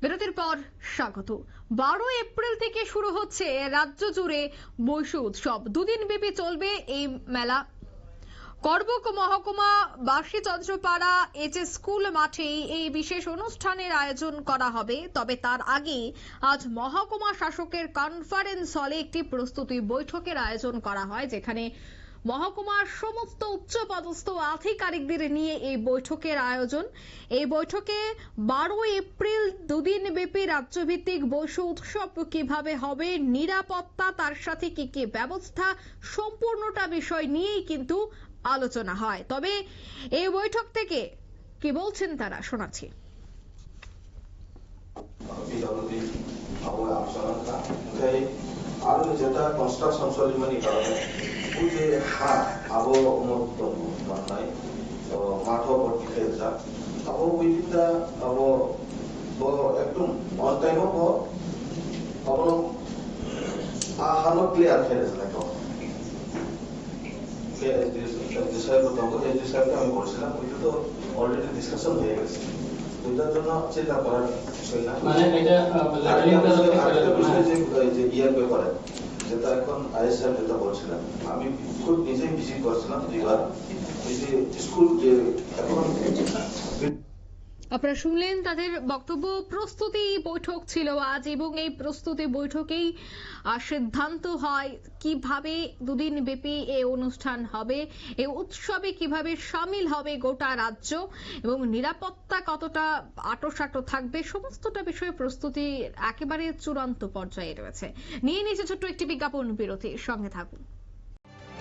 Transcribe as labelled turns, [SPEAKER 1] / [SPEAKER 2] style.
[SPEAKER 1] বিরতির পর স্বাগত। 12 এপ্রিল থেকে শুরু হচ্ছে রাজ্য জুড়ে বৈশ উৎসব। দুদিন ব্যাপী চলবে এই মেলা। করবুক মহকুমা বাসীচন্দ্রপাড়া এইচএস স্কুল মাঠে এই বিশেষ অনুষ্ঠানের আয়োজন করা হবে। তবে তার আগে আজ মহকুমা শাসকের কনফারেন্স হলে একটি প্রস্তুতি বৈঠকের আয়োজন করা হয়, যেখানে মহকুমার সমস্ত উচ্চপদস্থ আধিকারিকদের নিয়ে এই বৈঠকের আয়োজন। এই বৈঠকে 12 এপ্রিল দুদিন ব্যাপী রাজ্যভিত্তিক বৈশ উৎসব কিভাবে হবে, নিরাপত্তা, তার সাথে কি কি ব্যবস্থা, সম্পূর্ণটা বিষয় নিয়েই কিন্তু আলোচনা হয়। তবে এই বৈঠক থেকে কি বলছেন তারা শোনাচ্ছি।
[SPEAKER 2] যেটা কনস্ট্রাকশন সলিমানি কারণে যে আবো নাই তো মাঠও ভর্তি খেয়েছে আবো উইদিনটা আবো একদম অন টাইমও আবো হানো ক্লিয়ার খেলেছে দেখো আমি বলছিলাম ওইটা তো অলরেডি ডিসকাশন হয়ে গেছে, ওইটার জন্য চিন্তা করার বিষয় না। যে ইয়ার ব্যাপারে যেটা এখন আইএসএফ যেটা বলছিলাম, আমি খুব নিজেই ভিজিট করছিলাম দুইবার। এই যে স্কুল যে এখন
[SPEAKER 1] আপনারা শুনলেন তাদের বক্তব্য। প্রস্তুতি বৈঠক ছিল আজ এবং এই প্রস্তুতি বৈঠকেই সিদ্ধান্ত হয় কিভাবে দুদিন ব্যাপী এই অনুষ্ঠান হবে, এই উৎসবে কিভাবে সামিল হবে গোটা রাজ্য এবং নিরাপত্তা কতটা আঁটোসাঁটো থাকবে, সমস্তটা বিষয়ে প্রস্তুতি একেবারে চূড়ান্ত পর্যায়ে রয়েছে। নিয়ে নিয়েছে ছোট্ট একটি বিজ্ঞাপন বিরতি, সঙ্গে থাকুন।